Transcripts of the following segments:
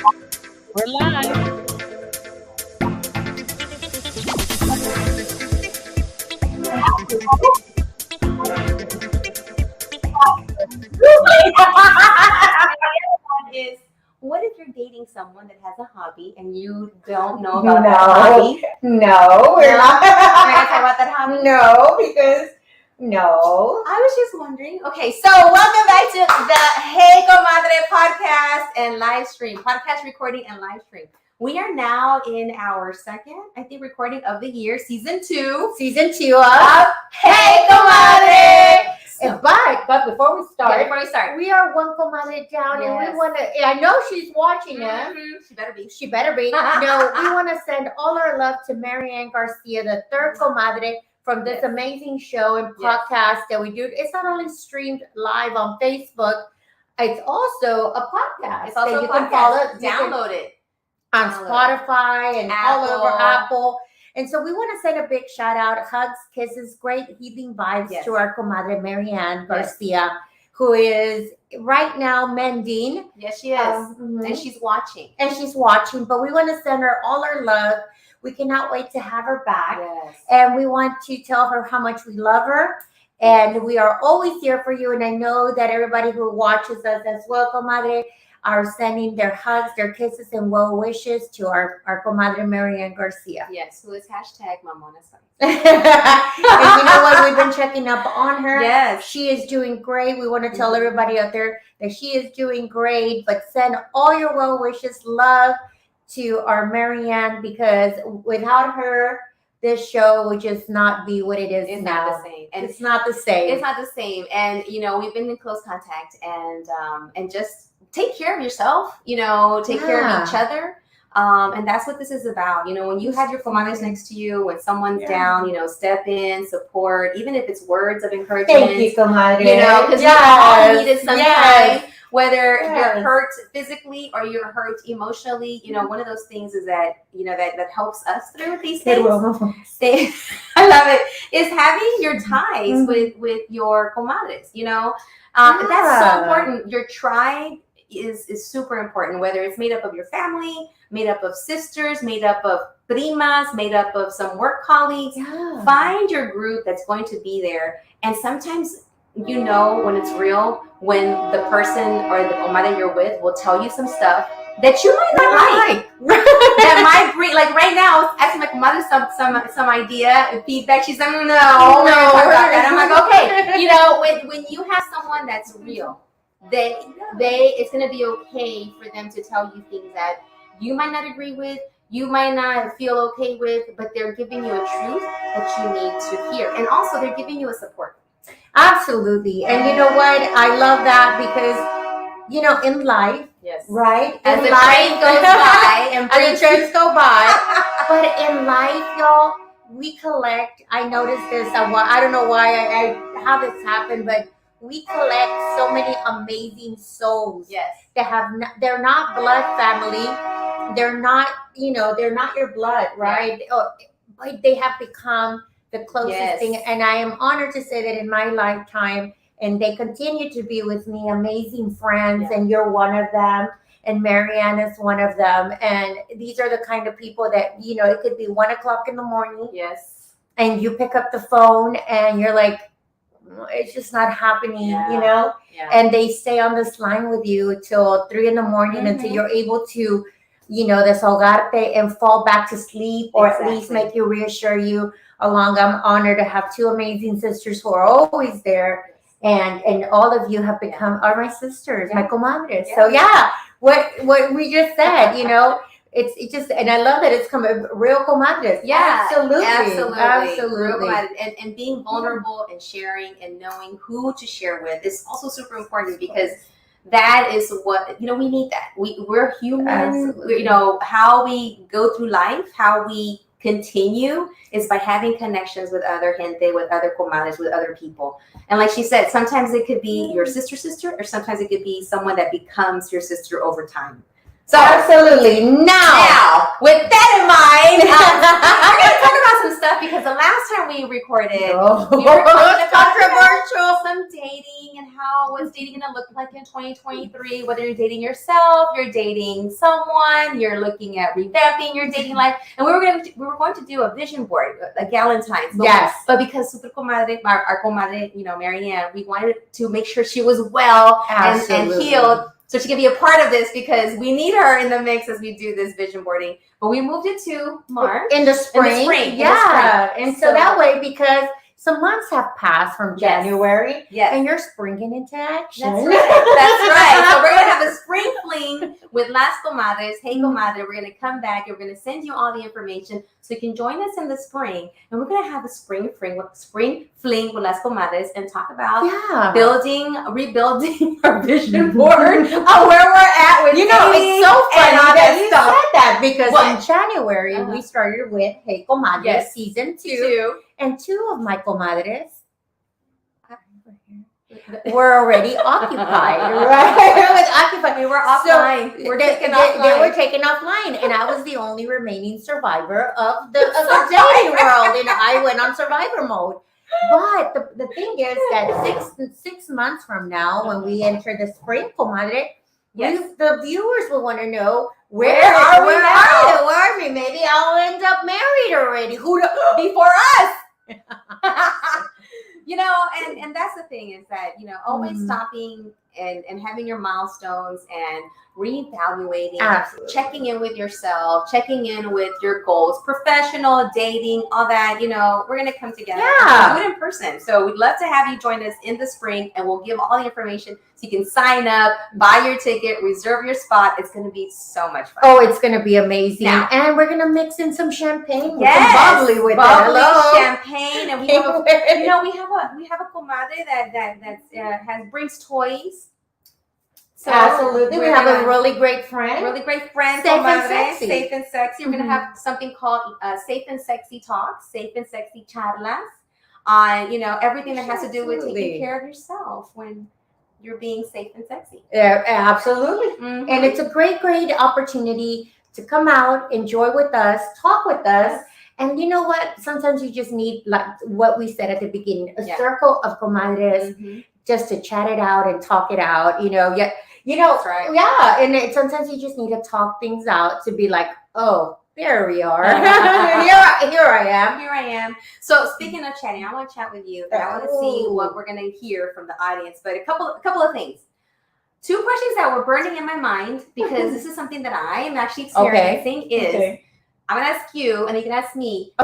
We're live. Is what if you're dating someone that has a hobby and you don't know about that hobby? No, we're not. We're gonna talk about that hobby. No, because no. I was just wondering. Okay, so welcome back to the Hey Comadre podcast and live stream, podcast recording and live stream. We are now in our second, I think, recording of the year, season 2. Season 2 of Hey Comadre. But before we start, we are one comadre down, and Yes. we want to. I know she's watching us. She better be. She better be. No, we want to send all our love to Marianne Garcia, the third comadre from this amazing show and podcast that we do. It's not only streamed live on Facebook, it's also a podcast. It's also that a you podcast. can follow. Download it on Spotify and all over Apple. Apple. And so we want to send a big shout out, hugs, kisses, great healing vibes to our comadre Marianne Garcia, who is right now mending. Yes, she is. And she's watching. But we want to send her all our love. We cannot wait to have her back. Yes. And we want to tell her how much we love her. And we are always here for you. And I know that everybody who watches us as well, comadre, are sending their hugs, their kisses, and well wishes to our comadre Marianne Garcia. Yes, who is hashtag Mamona Sun. And you know what? We've been checking up on her. Yes. She is doing great. We want to tell everybody out there that she is doing great, but send all your well wishes, love to our Marianne, because without her, this show would just not be what it is now. Not the same. And it's not the same. It's not the same. And, you know, we've been in close contact and just take care of yourself, you know, take care of each other. And that's what this is about. You know, when you have your comadres next to you, when someone's down, you know, step in, support, even if it's words of encouragement. Thank you, comadre. You know, because we all need it sometimes. Whether you're hurt physically or you're hurt emotionally, you know, one of those things is that, you know, that helps us through these things. I love it. Is having your ties with your comadres, you know. That's so important. Your tribe is super important, whether it's made up of your family, made up of sisters, made up of primas, made up of some work colleagues. Find your group that's going to be there. And sometimes you know when it's real, when the person or the comadre you're with will tell you some stuff that you might not like. That might bring, like right now, I was asking my comadre some idea and feedback. She's like, no, we're gonna talk about that. I'm like, okay. You know, when you have someone that's real, it's gonna be okay for them to tell you things that you might not agree with, you might not feel okay with, but they're giving you a truth that you need to hear. And also they're giving you a support. Absolutely. And you know what? I love that because, you know, in life, right? As in the life, train goes by and as the trains go by. But in life, y'all, we collect. I noticed this. I don't know why how this happened, but we collect so many amazing souls. Yes. They're not blood family. They're not, you know, they're not your blood, right? But they have become the closest thing. And I am honored to say that in my lifetime, and they continue to be with me, amazing friends, and you're one of them. And Marianne is one of them. And these are the kind of people that, you know, it could be 1:00 in the morning. Yes. And you pick up the phone and you're like, it's just not happening, you know? And they stay on this line with you till 3 a.m. until you're able to, you know, desahogarte and fall back to sleep, or at least make you reassure you along. I'm honored to have 2 amazing sisters who are always there. And all of you have become are my sisters, my comadres. So what we just said, you know, it's just, and I love that it's come real comadres. Absolutely. Real comadres. And being vulnerable and sharing and knowing who to share with is also super important, because that is what, you know, we need that. We're human. You know, how we go through life, how we continue is by having connections with other gente, with other comadres, with other people. And like she said, sometimes it could be your sister, or sometimes it could be someone that becomes your sister over time. So absolutely. Now, with that in mind, we're going to talk about some stuff because the last time we recorded, we were talking about controversial. Some dating and how what's dating going to look like in 2023. Whether you're dating yourself, you're dating someone, you're looking at revamping your dating life, and we were going to do a vision board, a Galentine's. But because Super Comadre, our comadre, Marianne, we wanted to make sure she was well and healed. So she can be a part of this because we need her in the mix as we do this vision boarding. But we moved it to March. In the spring. Yeah. And so that way, because some months have passed from January, and you're springing into action. That's right. So we're going to have a spring fling with Las Comadres. Hey, Comadre, we're going to come back and we're going to send you all the information so you can join us in the spring. And we're going to have a spring fling with Las Comadres and talk about rebuilding our vision board of where we're at with it's so funny that you said that because in January, we started with Hey Comadres season 2. And 2 of my comadres were already occupied, right? We were offline. They were taken offline, and I was the only remaining survivor of the dating world. And I went on survivor mode. But the thing is that six months from now, when we enter the spring, comadre, the viewers will want to know where are we now? Where are we? Maybe I'll end up married already. Who before us? And that's the thing is that, always stopping and having your milestones and reevaluating, checking in with yourself, checking in with your goals, professional, dating, all that, we're going to come together and do it in person. So we'd love to have you join us in the spring and we'll give all the information so you can sign up, buy your ticket, reserve your spot. It's going to be so much fun. Oh, it's going to be amazing. And we're going to mix in some champagne with some bubbly with it. Champagne. And we have a comadre that brings toys. So absolutely. We have a really great friend. Safe and sexy. We're going to have something called Safe and Sexy Talks, Safe and Sexy Charlas on, everything that has to do with taking care of yourself when you're being safe and sexy. Yeah, absolutely. And it's a great, great opportunity to come out, enjoy with us, talk with us. And you know what? Sometimes you just need, like what we said at the beginning, a circle of comadres just to chat it out and talk it out, That's right. Yeah, and sometimes you just need to talk things out to be like, oh, there we are. Here I am. So speaking of chatting, I want to chat with you. And I want to see what we're going to hear from the audience. But a couple of things. 2 questions that were burning in my mind because this is something that I am actually experiencing I'm going to ask you and you can ask me.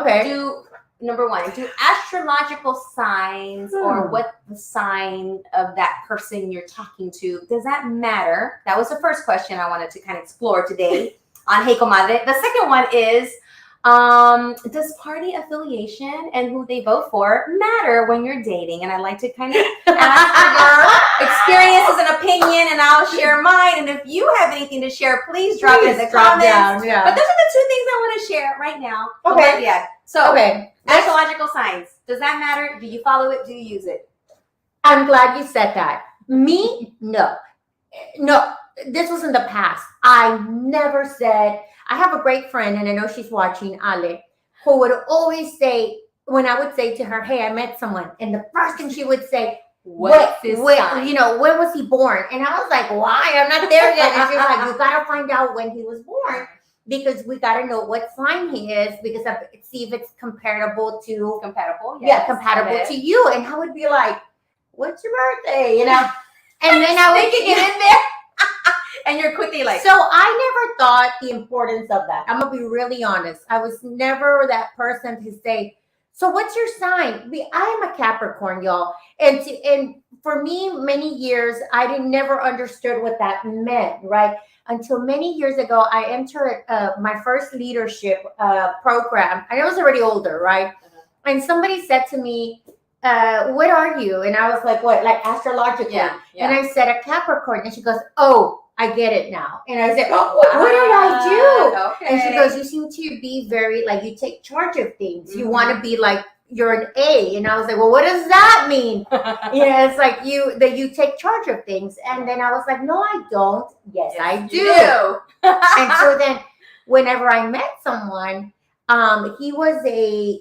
Number 1, do astrological signs or what the sign of that person you're talking to, does that matter? That was the first question I wanted to kind of explore today on Hey Comadre. The second one is, does party affiliation and who they vote for matter when you're dating? And I'd like to kind of ask for your experiences and opinion, and I'll share mine. And if you have anything to share, please drop it in the comments. But those are the 2 things I want to share right now. Astrological signs. Does that matter? Do you follow it? Do you use it? I'm glad you said that. Me? No. This was in the past. I never said. I have a great friend, and I know she's watching, Ale, who would always say, when I would say to her, hey, I met someone, and the first thing she would say, when was he born? And I was like, why? I'm not there yet. And she was like, you got to find out when he was born because we got to know what sign he is because see if it's compatible to you. And I would be like, what's your birthday? And then I would get in there. And you're quickly like. So I never thought the importance of that. I'm going to be really honest. I was never that person to say, so what's your sign? I am a Capricorn, y'all. And for me, many years, I never understood what that meant, right? Until many years ago, I entered my first leadership program. And I was already older, right? And somebody said to me, what are you? And I was like, what? Like astrologically. Yeah. And I said, a Capricorn. And she goes, oh, I get it now. And I said, oh, what did I do? Okay. And she goes, you seem to be very, like, you take charge of things. You want to be like, you're an A. And I was like, well, what does that mean? It's like that you take charge of things. And then I was like, no, I don't. Yes, I do. And so then whenever I met someone, he was a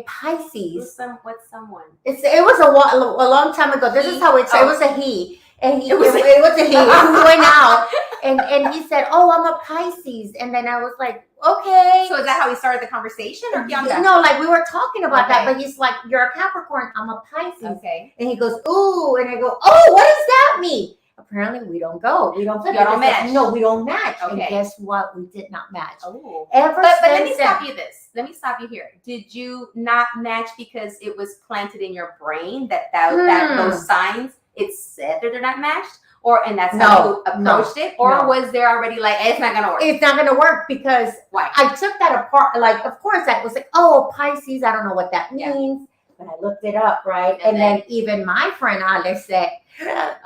Pisces. What's someone? It was a long time ago. This is how it was a he. And it was a he. We went out and he said, "Oh, I'm a Pisces." And then I was like, "Okay." So is that how he started the conversation, or no, like we were talking about that, but he's like, "You're a Capricorn, I'm a Pisces." Okay. And he goes, "Ooh," and I go, "Oh, what does that mean?" Apparently, we don't go. We don't. You don't match. No, we don't match. Okay. And guess what? We did not match. Oh. But let me stop you this. Let me stop you here. Did you not match because it was planted in your brain that those signs, it said that they're not matched? And that's how you approached it? Or was there already like, it's not going to work? It's not going to work because why? I took that apart. Like, of course, I was like, oh, Pisces, I don't know what that means. Yeah. But I looked it up, right? And then even my friend Alex said,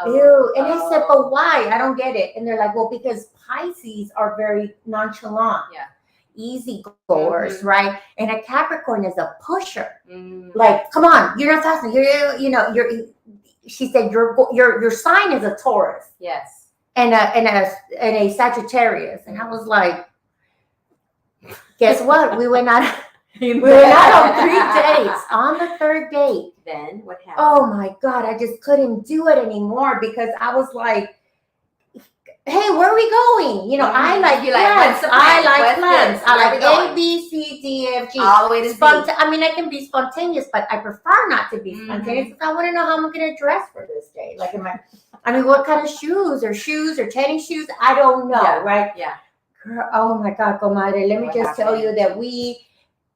ew. And I said, but why? I don't get it. And they're like, well, because Pisces are very nonchalant. Yeah. Easy goers, right? And a Capricorn is a pusher. Like, come on, you're not fast. She said your sign is a Taurus. Yes. And a Sagittarius. And I was like, guess what? We went out. We went out on 3 dates. On the third date. Then what happened? Oh my God, I just couldn't do it anymore because I was like, hey, where are we going? I like plans. I like plans. I like A, B, C, D, F, G. All the way to Z. I mean, I can be spontaneous, but I prefer not to be spontaneous because I want to know how I'm going to dress for this day. Like, what kind of shoes or tennis shoes? I don't know, right? Yeah. Girl, oh my God, Comadre, let me just tell you that we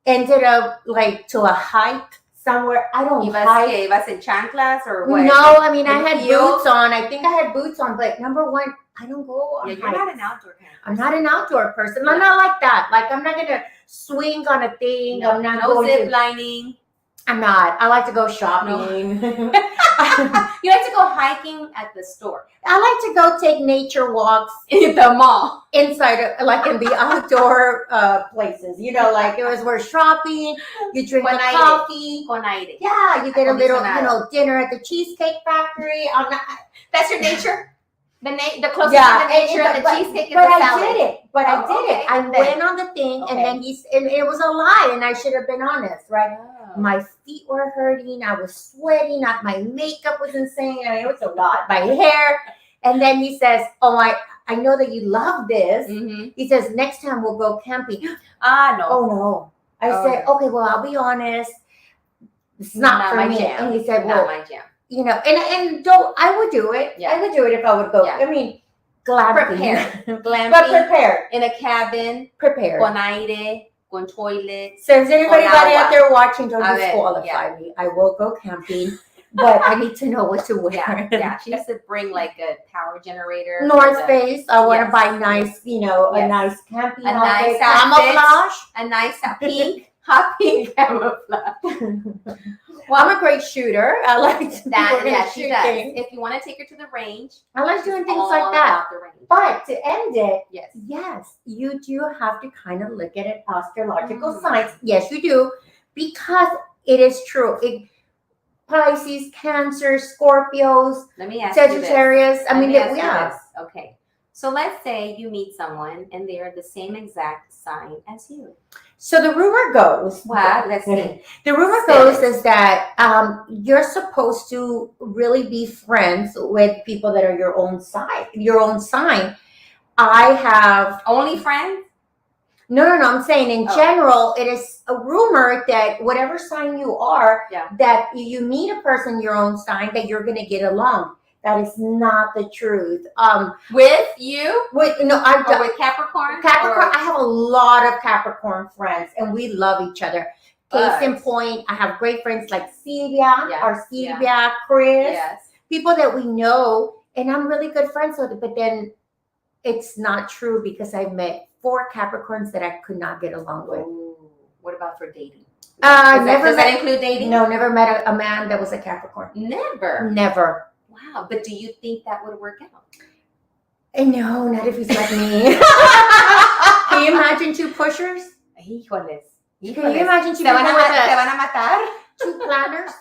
ended up like to a hike somewhere. I don't hike. Ibas in chanclas or what? No, I mean, I had boots on. I think I had boots on, but number one, I don't go on hikes. You're not an outdoor kind of person. I'm not an outdoor person. I'm not like that. Like, I'm not going to swing on a thing. No, I'm not no zip lining. I'm not. I like to go shopping. No. You like to go hiking at the store. I like to go take nature walks in the mall. Inside, like in the outdoor places. Like we're shopping. You drink a coffee. Yeah, you get a little, dinner at the Cheesecake Factory. That's your nature? The closest to the nature of the cheesecake is the salad. I did it. I went on the thing, and then and it was a lie, and I should have been honest, right? Oh. My feet were hurting. I was sweating. My makeup was insane. I mean, it was a lot. My hair. And then he says, oh, I know that you love this. Mm-hmm. He says, next time we'll go camping. No. Oh, no. I said, okay, well, I'll be honest. It's not for me. Jam. And he said, not my jam. And I would do it. Yeah. I would do it if I would go. Yeah. I mean, glamping. But prepared. In a cabin. Prepared. Con aire, con toilet. So is anybody out there watching, don't disqualify me. I will go camping, but I need to know what to wear. Yeah. She has to bring like a power generator. North Face. I want to buy nice, a nice camping outfit. Camouflage. A nice hot pink camouflage. Well, I'm a great shooter. I like that. Yeah, she does. If you want to take her to the range, I like doing things like that. But to end it, yes, you do have to kind of look at it astrological signs. Yes, you do, because it is true. Pisces, Cancer, Scorpios, Sagittarius. Okay. So let's say you meet someone and they are the same exact sign as you. So the rumor goes. Wow, let's see. The rumor goes is that you're supposed to really be friends with people that are your own sign. I have only friends. No. I'm saying in general, it is a rumor that whatever sign you are, that you meet a person your own sign that you're going to get along. That is not the truth. With you? With Capricorn? Capricorn. I have a lot of Capricorn friends, and we love each other. Case in point, I have great friends like Silvia, Chris, people that we know, and I'm really good friends with. But then it's not true because I've met 4 Capricorns that I could not get along with. Ooh. What about for dating? Does that include dating? No, never met a man that was a Capricorn. Never. Wow, but do you think that would work out? No, not if he's like me. Can you imagine 2 pushers? Híjoles. Can you imagine 2 people ¿Te van a matar? 2 planners?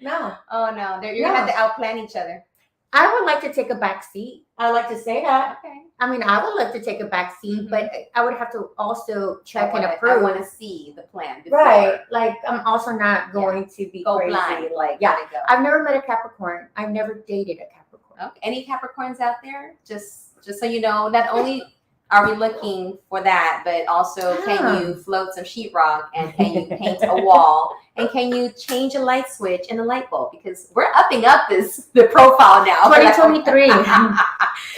No. Oh, no. You're going to have to outplan each other. I would like to take a back seat. I like to say that. Okay. I mean, I would love to take a back seat, but I would have to also check and I approve. want to see the plan before. Right. Like, I'm also not going to be Go crazy. blind. Like, Gotta yeah. go. I've never met a Capricorn. I've never dated a Capricorn. Okay. Any Capricorns out there? Just so you know, not only are we looking for that, but also can you float some sheetrock, and can you paint a wall, and can you change a light switch and a light bulb? Because we're upping up the profile now. 2023.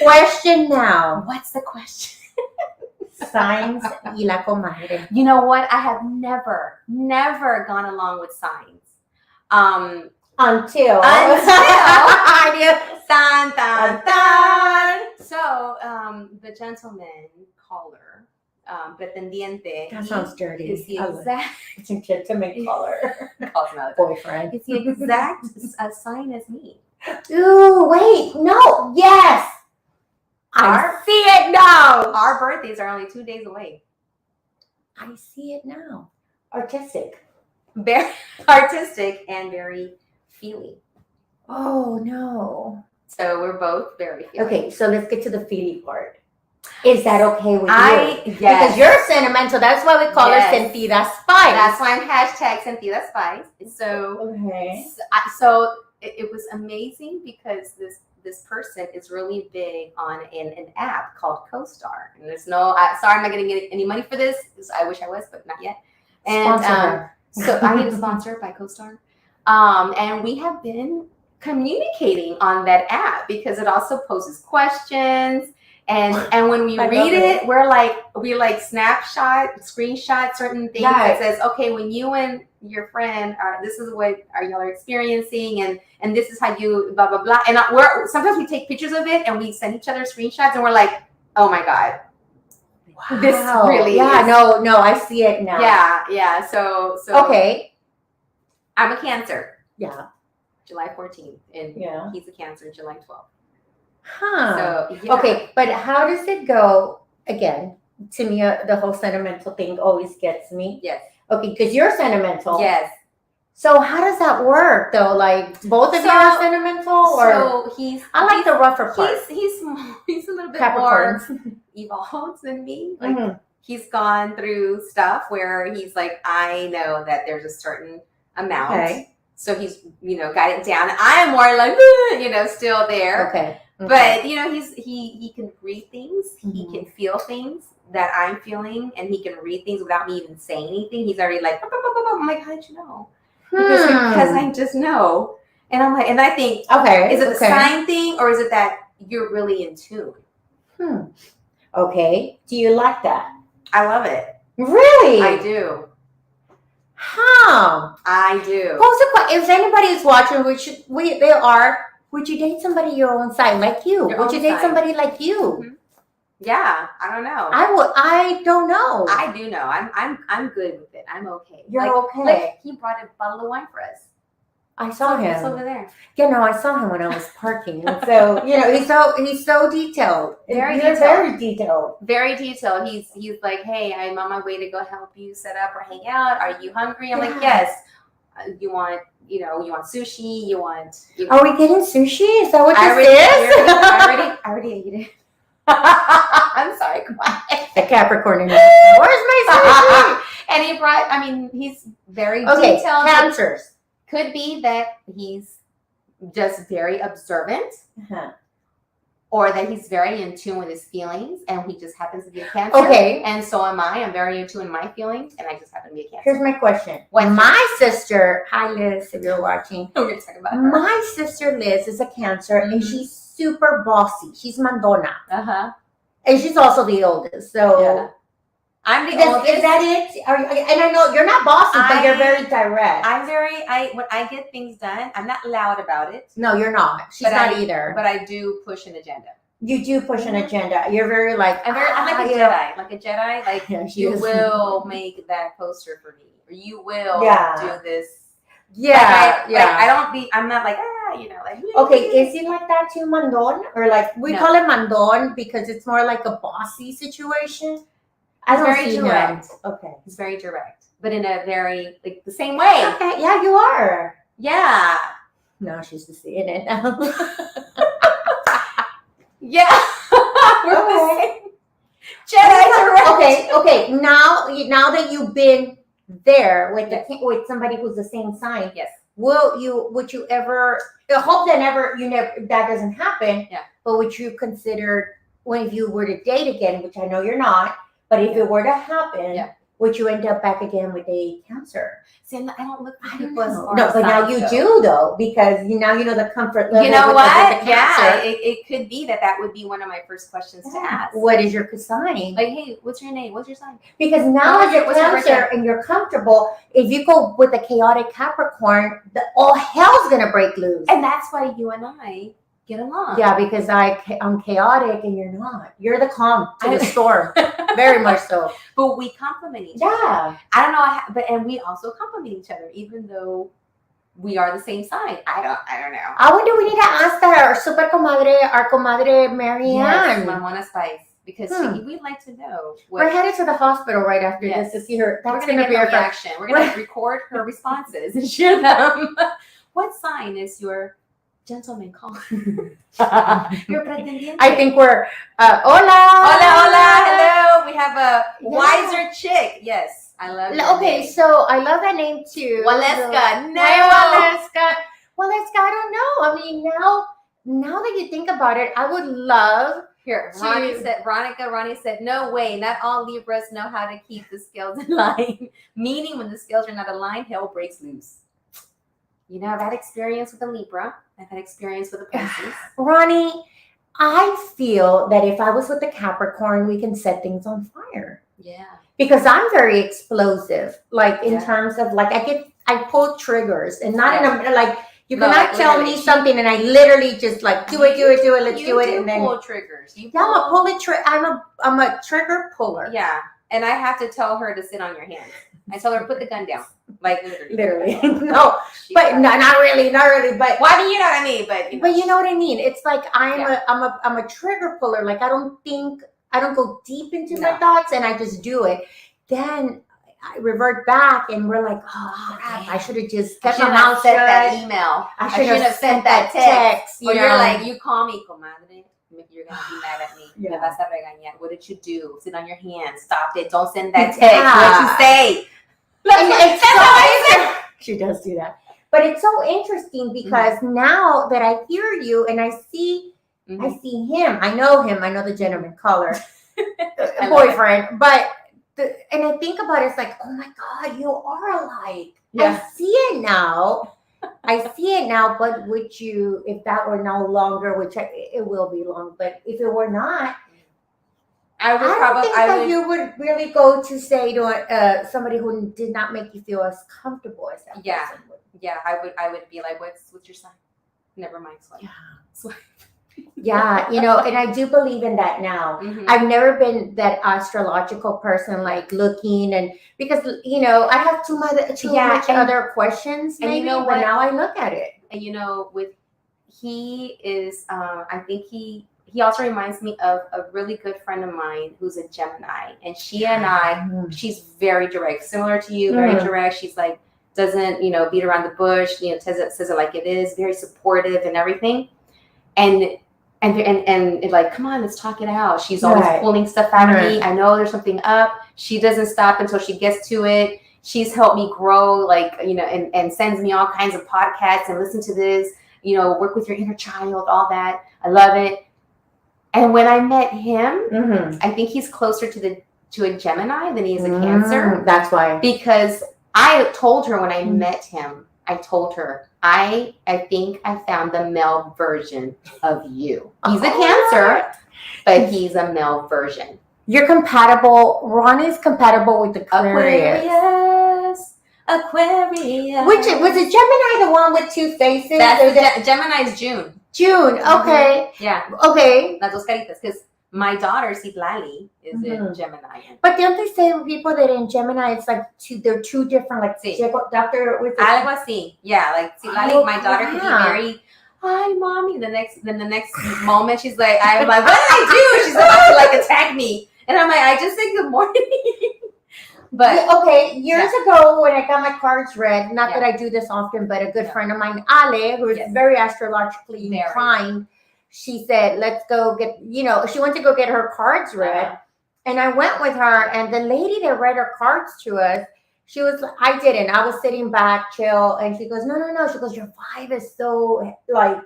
Question now. What's the question? Signs y la comadre. You know what? I have never gone along with signs. Until Dun, dun, dun. So the gentleman caller, pretendiente. That sounds dirty. Is the exact gentleman caller. calls him out. Boyfriend. It's the exact sign as me. Ooh, wait, no, yes. I see it now. Our birthdays are only 2 days away. I see it now. Artistic. Very artistic and very feely. Oh no. So we're both very feely. Okay, so let's get to the feely part. Is that okay with you? Yes. Because you're sentimental. That's why we call her Sentida Spice. That's why I'm hashtag Sentida Spice. So, okay. So it was amazing because this person is really big on an app called CoStar. And there's no, sorry, I'm not getting any money for this. I wish I was, but not yet. And so I need a sponsor by CoStar. And we have been communicating on that app because it also poses questions. And when we read it, we screenshot certain things that says, okay, when you and your friend this is what y'all are experiencing, and this is how you blah blah blah. And sometimes we take pictures of it and we send each other screenshots, and we're like, oh my god, wow, this really is. No, I see it now. Yeah. So okay, I'm a Cancer. Yeah. July 14th, and he's a Cancer, July 12th. Huh. So, okay, but how does it go? Again, to me, the whole sentimental thing always gets me. Yes. Okay, because you're sentimental. Yes. So how does that work, though? Like both of you are sentimental, or I like the rougher part. He's a little bit Capricorns. more evolved than me. Like he's gone through stuff where he's like, I know that there's a certain amount. Okay. So he's, got it down. I'm more like, still there. Okay. But he can read things. He can feel things that I'm feeling, and he can read things without me even saying anything. He's already like, I'm like, how did you know? Because I just know. And I'm like, and I think, okay, is it the sign thing, or is it that you're really in tune? Okay. Do you like that? I love it. Really? I do. Huh. I do. If anybody is watching, would you date somebody your own sign like you? Would you date somebody like you? Mm-hmm. Yeah, I don't know. I would. I don't know. I do know. I'm good with it. I'm okay. You're okay. Like he brought a bottle of wine for us. I saw him. It's over there. Yeah, no, I saw him when I was parking. So he's so detailed. Very detailed. Very detailed. He's like, hey, I'm on my way to go help you set up or hang out. Are you hungry? I'm like, yes. You want sushi? You want? Are we getting sushi? Is that what this is? I already ate it. I'm sorry. Come on. The Capricorn. Where's my sushi? And he brought. I mean, he's very detailed. Cancers. Could be that he's just very observant, or that he's very in tune with his feelings, and he just happens to be a Cancer. Okay. And so am I. I'm very in tune with my feelings, and I just happen to be a Cancer. Here's my question. My sister, hi Liz, if you're watching. We're going to talk about her. My sister Liz is a Cancer, and she's super bossy. She's mandona. And she's also the oldest. So I'm the oldest. Is that it? And I know you're not bossy, but you're very direct. When I get things done, I'm not loud about it. No, you're not. She's not either. But I do push an agenda. You do push an agenda. You're very like I'm like a Jedi. Like a Jedi. Like you will make that poster for me, or you will do this. Yeah, I'm not like okay, is it like that too, mandon? Or like we call it mandon because it's more like a bossy situation. I don't see direct. Him. Okay. He's very direct, but in a very the same way. Okay, yeah, you are. Yeah. No, she's just seeing it now. Yeah. We're the okay, now that you've been there with somebody who's the same sign, yes, would you ever, I hope that that doesn't happen, but would you consider, when if you were to date again, which I know you're not, but if it were to happen, would you end up back again with a Cancer? See, I don't look for people as far No, as but now you do, though, because now you know the comfort level. You know with what? the Yeah, it could be that would be one of my first questions to ask. What is your sign? Like, hey, what's your name? What's your sign? Because now as a Cancer and you're comfortable, if you go with a chaotic Capricorn, all hell's gonna break loose. And that's why you and I get along. Yeah, because I'm chaotic and you're not. You're the calm to the storm. Very much so. But we complement each other. Yeah. I don't know, and we also complement each other, even though we are the same sign. I don't know. I wonder, we need to ask that our super comadre, our comadre Marianne. Yes, Mamona Spice. Because we'd like to know. We're headed to the hospital right after this to see her. That's going to be our reaction. We're going to record her responses and share them. What sign is your gentleman called? Your pretendiente. I think we're hola, hello. We have a wiser chick. Yes, I love it. Okay, so I love that name too. Waleska. No, Waleska. I don't know. I mean, now that you think about it, I would love. Here, Ronnie said, no way, not all Libras know how to keep the scales in line. Meaning when the scales are not aligned, hell breaks loose. You know, I've had experience with a Libra. I've had experience with a Pisces. Ronnie, I feel that if I was with a Capricorn, we can set things on fire. Yeah. Because I'm very explosive, like in terms of like I pull triggers and not in a like. You cannot tell me something and I literally just like do it, let's do it, and then pull triggers. I'm a trigger puller. Yeah, and I have to tell her to sit on your hands. I tell her put the gun down, like literally. No, but not really. But well, I mean, you know what I mean. But you know what I mean. It's like I'm a trigger puller. Like I don't go deep into my thoughts, and I just do it. Then I revert back and we're like, oh crap, I should have just kept my mouth shut. That email. I should have sent that text. Or you're like, you call me, comadre. You're gonna be mad at me. Me vas a regañar. What did you do? Sit on your hands. Stop it. Don't send that text. What'd you say? She does do that. But it's so interesting because now that I hear you and I see him. I know him. I know the gentleman caller, boyfriend. But and I think about it, it's like, oh my God, you are alike. Yeah. I see it now. But would you, if that were no longer, which it will be long, but if it were not, I don't think that you would really go to say to somebody who did not make you feel as comfortable as that person would. Yeah, I would be like, what's your sign? Never mind, swipe. Yeah. Yeah, and I do believe in that now. I've never been that astrological person, like looking and because I have too much other questions. And maybe, but now I look at it. And he is. I think he also reminds me of a really good friend of mine who's a Gemini, and she and I, she's very direct, similar to you, very direct. She's like doesn't beat around the bush. Says it like it is, very supportive and everything. And like, come on, let's talk it out. She's always pulling stuff out of me. I know there's something up. She doesn't stop until she gets to it. She's helped me grow, like, and sends me all kinds of podcasts and listen to this, work with your inner child, all that. I love it. And when I met him, I think he's closer to a Gemini than he is a Cancer. That's why. Because I told her when I met him, I think I found the male version of you. He's a Cancer, but he's a male version. You're compatible. Ronnie's compatible with Aquarius. Which was it? Gemini, the one with two faces? Gemini's June. June. Okay. Yeah. Okay. Las dos caritas, because my daughter, Citlali, is in Gemini. But don't they say people that in Gemini, it's like they're two different, like Doctor with algo así. Yeah, like Citlali, my daughter could be very, hi, mommy. The next moment, she's like, I'm like, what did I do? She's about to like attack me, and I'm like, I just said good morning. But years ago when I got my cards read, not that I do this often, but a good friend of mine, Ale, who is very astrologically inclined, she said, let's go get, she went to go get her cards read. And I went with her, and the lady that read her cards to us, she was, I didn't. I was sitting back, chill, and she goes, no. She goes, your vibe is so like,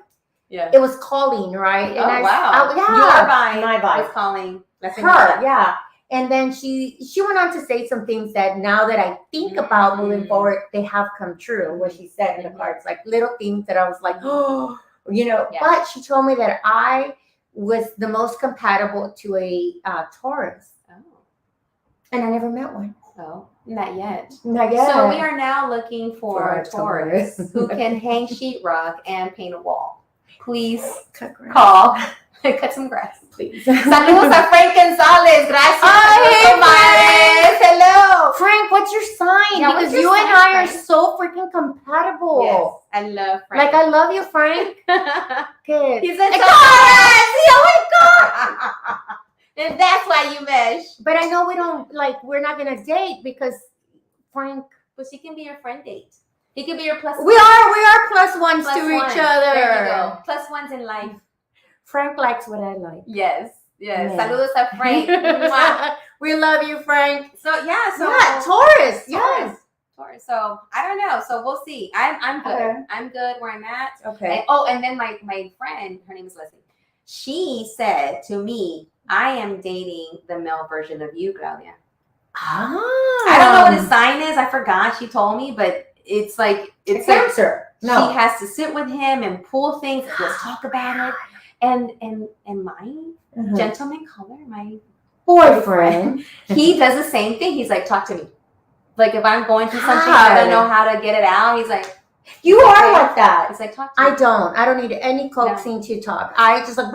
it was calling, right? And wow. Yeah, your vibe, my vibe was calling. Her, yeah. And then she went on to say some things that now that I think about moving forward, they have come true. What she said in the cards, like little things that I was like, oh, you know. Yeah. But she told me that I was the most compatible to a Taurus. Oh. And I never met one. Oh, not yet. Not yet. So we are now looking for a Taurus who can hang sheetrock and paint a wall. Please call. Cut some grass, please. Saludos a Frank Gonzalez. Gracias. Hi, Frank. Hello. Frank, what's your sign? Yeah, because your you sign, and I are Frank? so freaking compatible. Yes, I love Frank. Like, I love you, Frank. Good. He's a Taurus. Oh my God. And that's why you mesh. But I know we don't, like, we're not going to date because Frank. But she can be your friend date. He can be your plus one. We are plus ones plus to one. each other. There you go. Plus ones in life. Frank likes what I like. Yes. Yeah. Saludos a Frank. We love you, Frank. So yeah, Taurus. Yes. Taurus. So I don't know. So we'll see. I'm good. Okay. I'm good where I'm at. Okay. And then my friend, her name is Leslie. She said to me, I am dating the male version of you, Claudia. I don't know what his sign is. I forgot. She told me, but it's like it's Cancer. No. She has to sit with him and pull things. Let's talk about it. And my gentleman caller, my boyfriend, he does the same thing. He's like, talk to me. Like if I'm going through something, I don't know how to get it out. He's like, you are like that. He's like, talk to me. I don't need any coaxing to talk. I just like,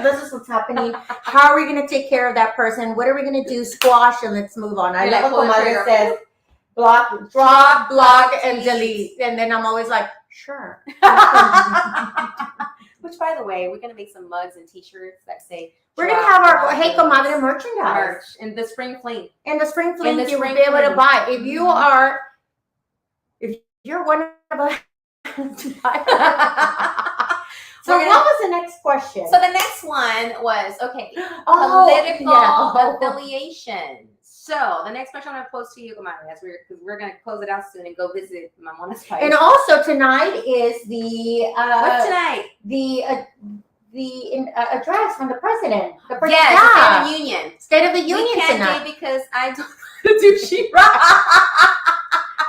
this is what's happening. How are we going to take care of that person? What are we going to do? Squash and let's move on. I love what Comadre says. Block, drop, block, and delete. And then I'm always like, sure. Which, by the way, we're going to make some mugs and t-shirts that say, we're going to have our Hey Comadre merchandise. Merch in the spring fling. In the spring fling, you will be able to buy. If you're one of us to buy. So what was the next question? So the next one was, political affiliation. So the next question I'm going to pose to you, Comadre, because we're going to close it out soon and go visit Mamona's place. And also tonight is the what's tonight? The address from the president. Yes, State of the Union. State of the Union we can't tonight. do because I don't do sheetrock.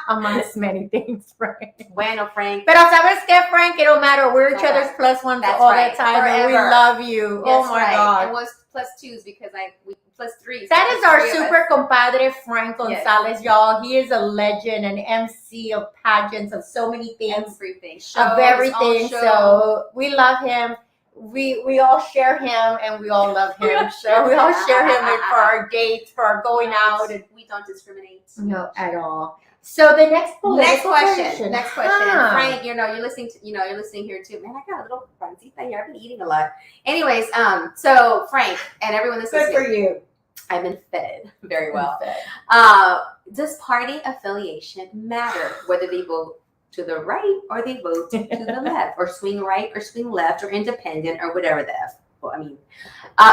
Amongst many things, Frank. Bueno, Frank. Pero sabes que, Frank, it don't matter. We're each other's plus ones all the time. Forever. And we love you. Yes, oh my God. And was plus twos because we plus threes. That is our super compadre, Frank Gonzalez, y'all. He is a legend, an MC of pageants, of so many things. Everything. Shows, of everything. So we love him. We all share him and we all love him. So we all share him for our dates, for our going out. And we don't discriminate. No, at all. So the next question. Frank, you're listening here too. Man, I got a little pancita here. I've been eating a lot. Anyways, so Frank and everyone listening. Good for you. I've been fed very well. Does party affiliation matter? Whether they vote to the right or they vote to the left, or swing right or swing left, or independent, or whatever the F. Well, I mean,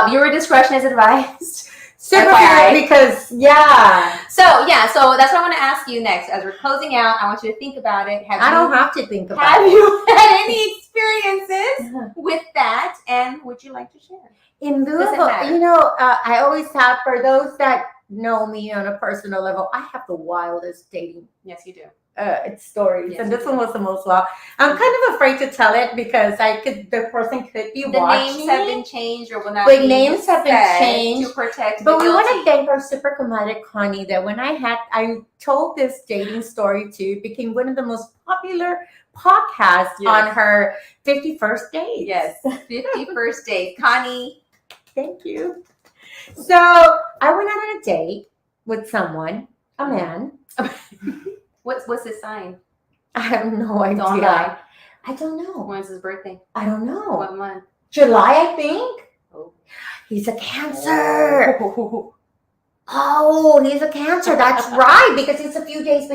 viewer discretion is advised. Super FYI. Because so that's what I want to ask you next. As we're closing out, I want you to think about it. I don't have to think about it. Have you had any experiences with that, and would you like to share? In lieu of, I always have, for those that know me on a personal level, I have the wildest dating. Yes, you do. Stories, yes, and this one was the most wild. I'm kind of afraid to tell it because the person could be watching. The names have been changed, or will not. The names have been changed to protect. But we want to thank our super comadre Connie that when I told this dating story to, it became one of the most popular podcasts on her 51st date. Yes, 51st date, Connie. Thank you. So I went out on a date with someone, a man. What's his sign? I have no idea. Don't lie. I don't know. When's his birthday? I don't know. What month? July, I think. Oh. He's a Cancer. Oh, he's a Cancer. That's right, because it's a few days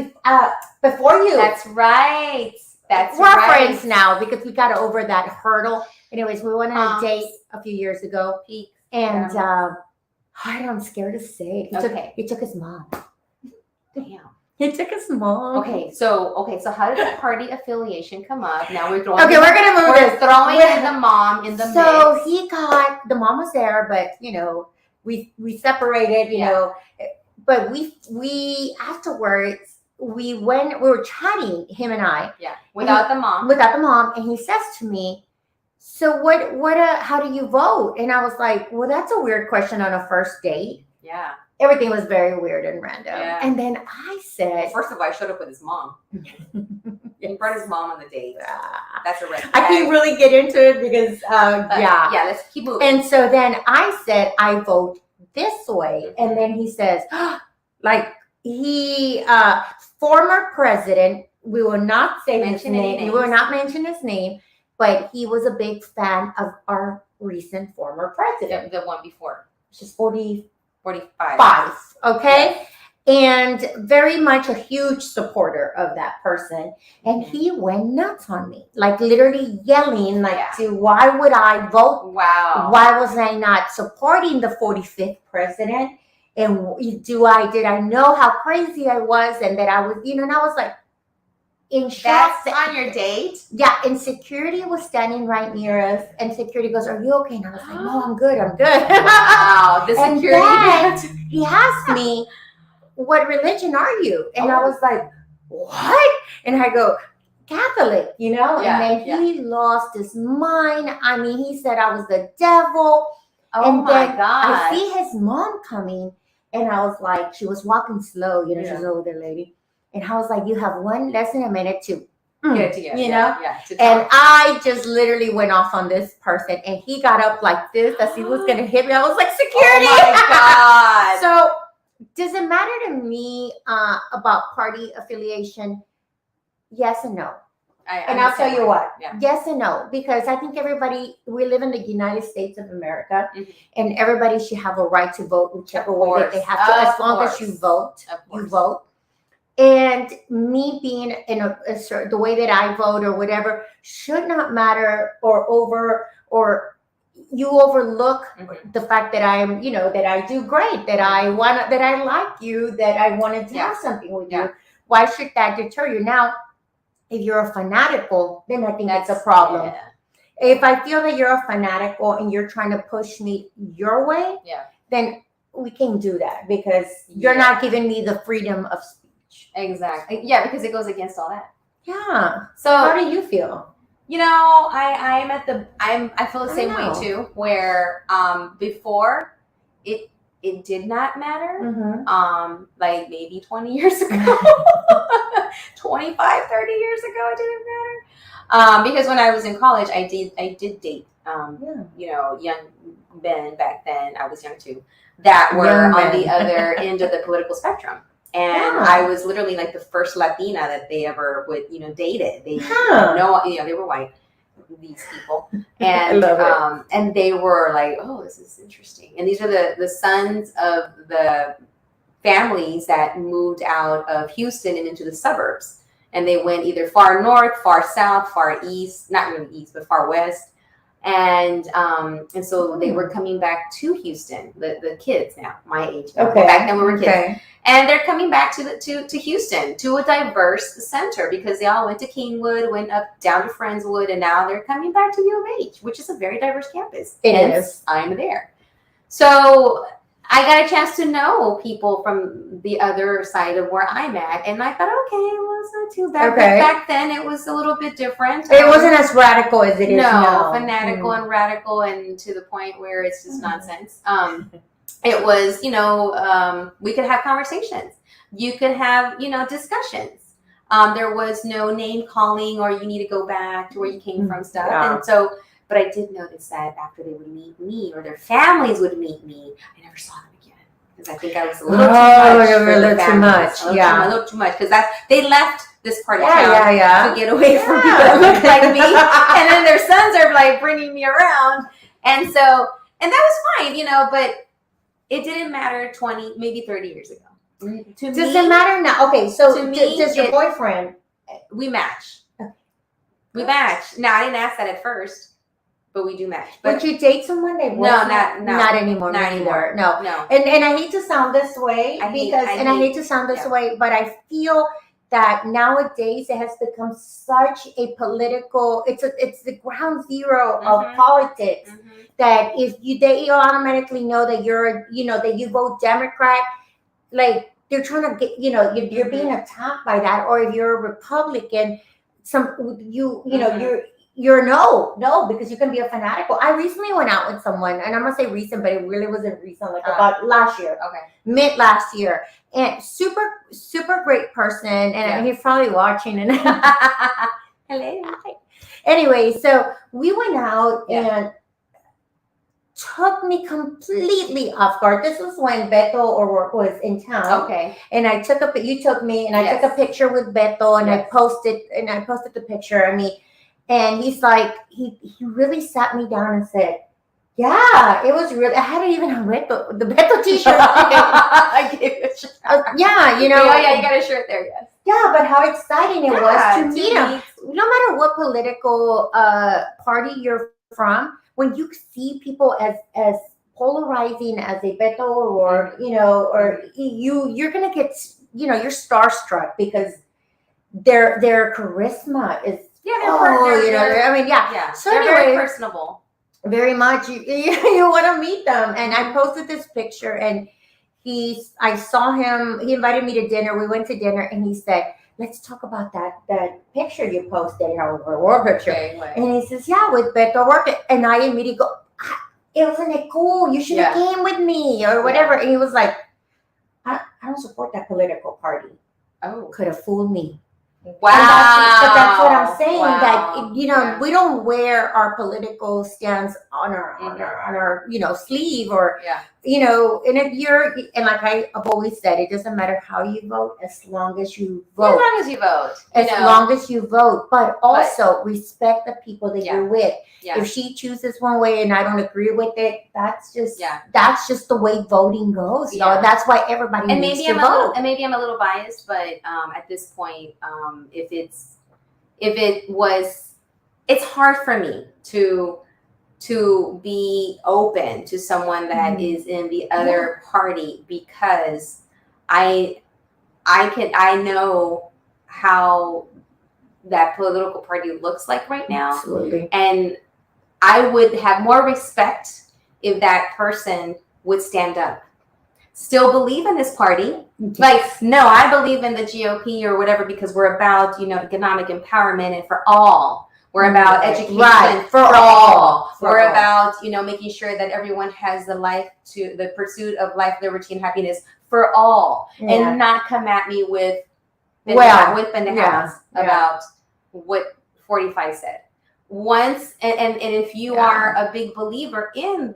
before you. That's right. We're friends now because we got over that hurdle. Anyways, we went on a date a few years ago. And I'm scared to say. He took his mom. Damn. He took his mom. Okay, so how did the party affiliation come up? Now we're throwing. Okay, we're gonna move this. Throwing in the mom in the mix. So the mom was there, but we separated. You know, but we afterwards we were chatting, him and I. Yeah, without the mom, and he says to me, "So how do you vote?" And I was like, "Well, that's a weird question on a first date." Yeah. Everything was very weird and random. Yeah. And then I said, first of all, I showed up with his mom. He brought his mom on the date. That's a red flag. I can't really get into it because, yeah, let's keep moving. And so then I said, I vote this way. And then he says, former president, we will not say his name. We will not mention his name, but he was a big fan of our recent former president. The one before. She's 45. 45. Okay. Yes. And very much a huge supporter of that person. And he went nuts on me, like literally yelling, why would I vote? Wow. Why was I not supporting the 45th president? And did I know how crazy I was? And that I was, and I was like, in shock. That's on your date? Yeah, and security was standing right near us, and security goes, "Are you okay?" And I was like, "No, I'm good. Wow, the security. And then he asked me, "What religion are you?" And I was like, "What?" And I go, "Catholic," Yeah, and then he lost his mind. I mean, he said I was the devil. Oh and my then God. I see his mom coming, and I was like, she was walking slow, she's an older lady. And I was like, you have less than a minute to get it together. And I just literally went off on this person, and he got up like this as he was gonna hit me. I was like, security! Oh my God! So, does it matter to me about party affiliation? Yes and no. I'll tell you what. Yeah. Yes and no, because I think we live in the United States of America, and everybody should have a right to vote whichever way that they have to, as long as you vote. You vote. And me being in the way that I vote or whatever should not matter or you overlook the fact that I'm, that I do great, that I like you, that I wanted to have something with you. Why should that deter you? Now, if you're a fanatical, then I think that's a problem. Yeah. If I feel that you're a fanatical and you're trying to push me your way, then we can do that because you're not giving me the freedom of speech. Exactly. Yeah, because it goes against all that. Yeah. So how do you feel? I feel the same way too, where before it did not matter. Like maybe 20 years ago. 25, 30 years ago it didn't matter. Because when I was in college I did date young men back then. I was young too, that were on the other end of the political spectrum. And I was literally like the first Latina that they ever would, dated. They they were white, these people. And and they were like, oh, this is interesting. And these are the sons of the families that moved out of Houston and into the suburbs. And they went either far north, far south, far east, not really east, but far west. And so they were coming back to Houston, the kids now, my age. Okay. Back then we were kids. Okay. And they're coming back to Houston, to a diverse center, because they all went to Kingwood, went up down to Friendswood, and now they're coming back to U of H, which is a very diverse campus. It is. I'm there. So I got a chance to know people from the other side of where I'm at. And I thought, okay, well, it's not too bad. Okay. But back then it was a little bit different. It wasn't as radical as it is now. No, fanatical and radical, and to the point where it's just nonsense. It was, we could have conversations. You could have, discussions. There was no name calling or you need to go back to where you came from stuff. Yeah. And so, but I did notice that after they would meet me or their families would meet me, I never saw them again. Because I think I was a little too much. A little too much. A little too much. Because they left this part of town to get away from people that look like me. And then their sons are like bringing me around. And so, and that was fine, but it didn't matter 20, maybe 30 years ago. Does it matter now? Okay, so does your boyfriend? We match. We match. Now, I didn't ask that at first. but we do match. Would you date someone that not anymore? Not anymore. No. And I hate to sound this way I hate to sound this way, but I feel that nowadays it has become such a political. It's the ground zero of politics. That if they automatically know that that you vote Democrat, like they're trying to get you're being attacked by that, or if you're a Republican, you're no, because you can be a fanatical. I recently went out with someone, and I'm gonna say recent, but it really wasn't recent, like about last year. Okay. Mid last year. And super, super great person. And he's probably watching. And hello. Anyway, so we went out and took me completely off guard. This was when Beto O'Rourke was in town. Okay. And you took me, and I took a picture with Beto, and I posted the picture of me. And he's like, he really sat me down and said, yeah, it was really, I hadn't even read the Beto t-shirt. I gave it yeah, you got a shirt there, yes. Yeah, but how exciting it was to meet him. No matter what political party you're from, when you see people as polarizing as a Beto O'Rourke, or you're going to get, you're starstruck because their charisma is, So they're very personable. Very much. You want to meet them. And I posted this picture, and I saw him. He invited me to dinner. We went to dinner, and he said, "Let's talk about that picture you posted, war picture." Okay, and he says, "Yeah, with Beto O'Rourke." And I immediately go, "Wasn't it cool? You should have came with me or whatever." And he was like, "I don't support that political party." Oh, could have fooled me. Wow. But that's what I'm saying. That we don't wear our political stance on our sleeve, or and if you're, and like I've always said, it doesn't matter how you vote as long as you vote. As long as you vote. Long as you vote, but also respect the people that you're with. Yeah. If she chooses one way and I don't agree with it, that's just the way voting goes. Yeah. That's why everybody needs to vote. And maybe I'm a little biased, but at this point, it's hard for me to be open to someone that is in the other party, because I know how that political party looks like right now. Absolutely. And I would have more respect if that person would stand up. Still believe in this party. Yes. Like, no, I believe in the GOP or whatever, because we're about, economic empowerment and for all. We're about education for all. We're about, making sure that everyone has the pursuit of life, liberty, and happiness for all. Yeah. And not come at me with benefits about what 45 said. Once, and if you are a big believer in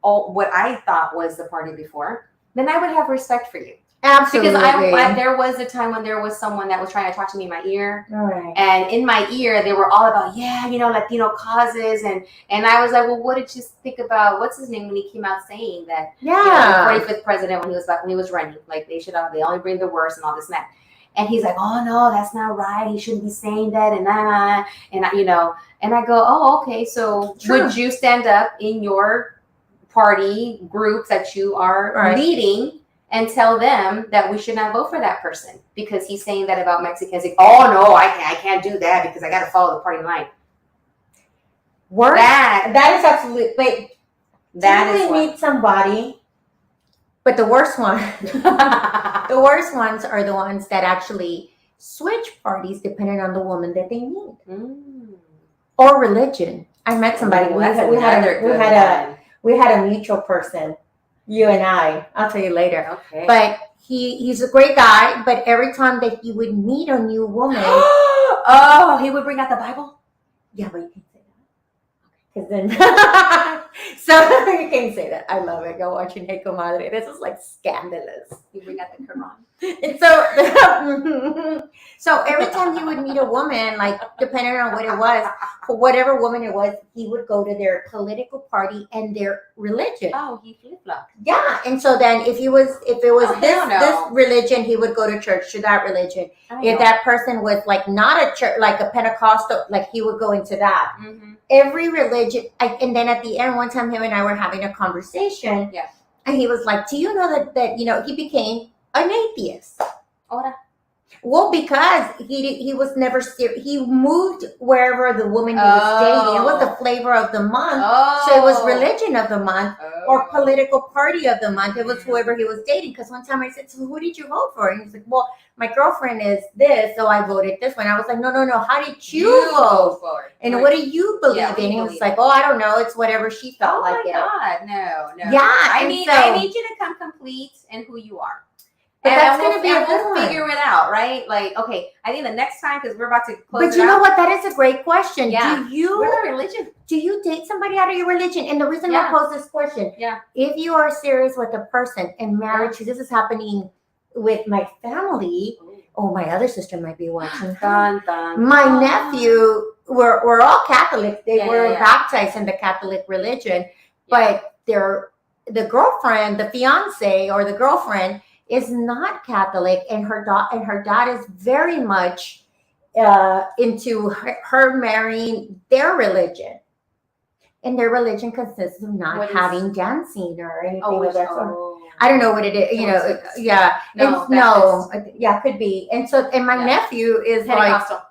what I thought was the party before, then I would have respect for you. Absolutely. Because there was a time when there was someone that was trying to talk to me in my ear. Right. And in my ear, they were all about, Latino causes. And I was like, well, what did you think about, what's his name, when he came out saying that, the 45th president, when he was running, like they only bring the worst and all this and that. And he's like, oh, no, that's not right. He shouldn't be saying that. And I go, oh, okay. So would you stand up in your party groups that you are leading and tell them that we should not vote for that person because he's saying that about Mexicans? Like, oh, no, I can't do that because I got to follow the party line. That is absolutely, but that is meet somebody. But the worst one, the worst ones are the ones that actually switch parties depending on the woman that they meet, or religion. I met somebody. We had a mutual person, you and I. I'll tell you later. Okay. But he's a great guy. But every time that he would meet a new woman, he would bring out the Bible. Yeah, but you can't say that. Because then So you can say that. I love it. Go watching Hey Comadre. This is like scandalous. You bring out the Quran. And so, so every time he would meet a woman, like depending on what it was, for whatever woman it was, he would go to their political party and their religion. Oh, he flip flopped. Yeah, and so then if it was this religion, he would go to church to that religion. If that person was like not a church, like a Pentecostal, like he would go into that. Mm-hmm. Every religion, and then at the end, one time him and I were having a conversation, and he was like, "Do you know that he became an atheist?" Ahora. Well, because he was never he moved wherever the woman he was dating. It was the flavor of the month, so it was religion of the month or political party of the month. It was whoever he was dating. Because one time I said, "So who did you vote for?" And he was like, "Well, my girlfriend is this, so I voted this one." I was like, "No. How did you vote for it? And what do you believe in?" He was like, "Oh, I don't know. It's whatever she felt like it." Oh my God, no. Yeah, I need you to come complete in who you are. But that's going to be a good one. Figure it out, right? Like, okay, I think the next time, because we're about to close. But you know what? That is a great question. Yeah. Do you religion? Do you date somebody out of your religion? And the reason I pose this question, if you are serious with a person in marriage, this is happening with my family. Oh, my other sister might be watching. My nephew, we're all Catholic. They were baptized in the Catholic religion, but the girlfriend, the fiance or the girlfriend is not Catholic, and her dad is very much into her marrying their religion. And their religion consists of not having dancing or anything of that sort. I don't know what it is. Could be. And so, and my nephew is Pentecostal.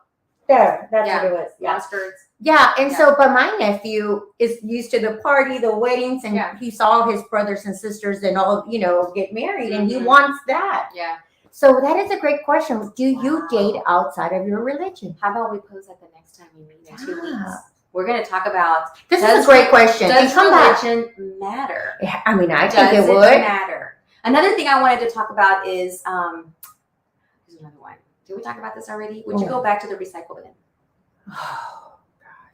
That's what it was. Long skirts. Yeah, and so, but my nephew is used to the party, the weddings, and he saw his brothers and sisters and all, get married, and he wants that. Yeah. So that is a great question. Do you date outside of your religion? How about we pose that the next time we meet in 2 weeks? We're going to talk about. This is a great question. Does religion matter? Yeah, I mean, I think it would matter. Another thing I wanted to talk about is here's another one. Did we talk about this already? Would you go back to the recycle bin?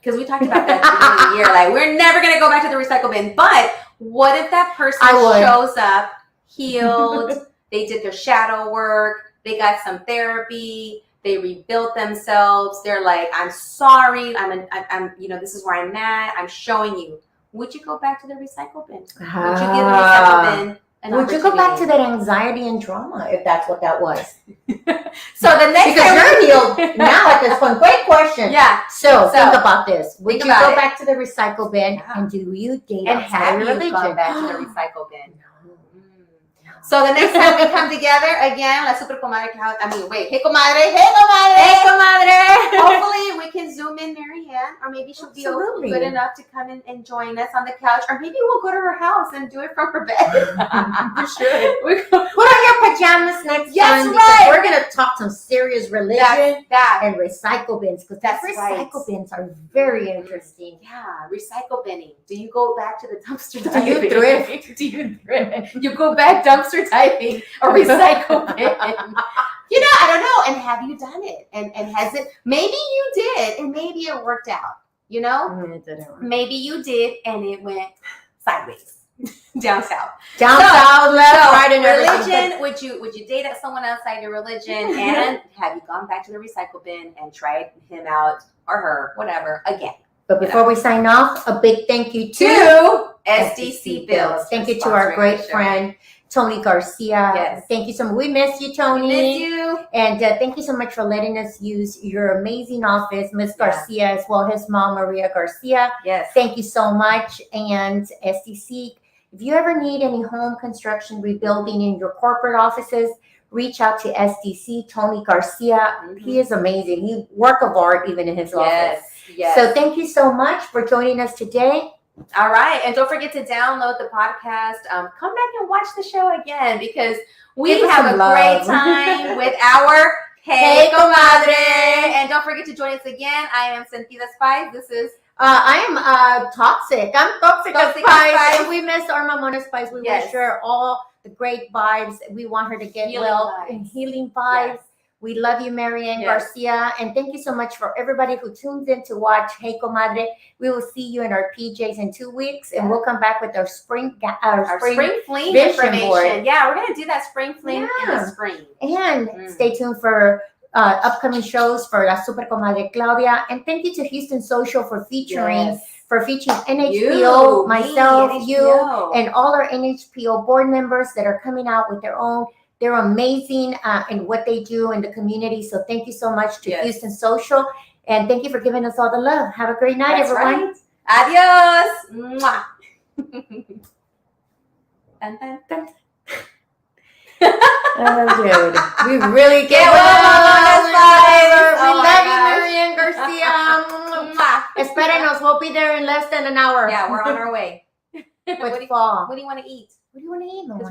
Because we talked about that at the beginning of the year. Like, we're never going to go back to the recycle bin. But what if that person shows up, healed, they did their shadow work, they got some therapy, they rebuilt themselves. They're like, "I'm sorry. I'm this is where I'm at. I'm showing you." Would you go back to the recycle bin? Would you give the recycle bin an Would you go back to that anxiety and trauma if that's what that was? So the next because you're healed now at this point. Great question. Yeah. So think about this. Would you go back to the recycle bin and do you date outside your religion? Gone back to the recycle bin? So the next time we come together again, La Super Comadre. Hey Comadre. Hey Comadre. Hey Comadre. Hopefully we can zoom in Marianne, or maybe she'll be good enough to come in and join us on the couch, or maybe we'll go to her house and do it from her bed. You should. Put on your pajamas next time. Right. We're going to talk some serious religion and recycle bins, because recycle bins are very interesting. Yeah, recycle binning. Do you go back to the dumpster diving? Do you thrift? Do you thrift? You go back dumpster typing or recycle bin. I don't know. And have you done it? And has it? Maybe you did, and maybe it worked out. It didn't work. Maybe you did, and it went sideways, down south, south, left, right, and religion. Would you date someone outside your religion? And have you gone back to the recycle bin and tried him out or her, whatever, again? But before we sign off, a big thank you to SDC Bills. Thank you to our great friend Tony Garcia. Yes. Thank you so much. We miss you, Tony. We miss you. And thank you so much for letting us use your amazing office, Miss Garcia, as well as his mom, Maria Garcia. Yes. Thank you so much. And SDC, if you ever need any home construction, rebuilding in your corporate offices, reach out to SDC, Tony Garcia. Mm-hmm. He is amazing. He work of art even in his office. Yes. So thank you so much for joining us today. All right. And don't forget to download the podcast. Come back and watch the show again, because we have a great time with our Hey Comadre. And don't forget to join us again. I am Sentida Spice. This is I am Toxic. I'm Toxic Spice. And we miss our Mamona Spice. We wish her all the great vibes. We want her to get healing vibes. We love you, Marianne Yes. Garcia. And thank you so much for everybody who tunes in to watch Hey Comadre. We will see you in our PJs in 2 weeks, and we'll come back with our spring fling vision information. board. Yeah, we're gonna do that spring fling in the spring. And stay tuned for upcoming shows for La Super Comadre Claudia. And thank you to Houston Social for featuring NHPO, myself, you, and all our NHPO board members that are coming out with their own. They're amazing in what they do in the community. So thank you so much to Houston Social. And thank you for giving us all the love. Have a great night, everyone. Right. Adios. Mwah. Dun, dun, dun. Oh, dude. We really get We love you, Marianne Garcia. Espérenos. We'll be there in less than an hour. Yeah, we're on our way. With fall. What do you want to eat? What do you want to eat, Mama?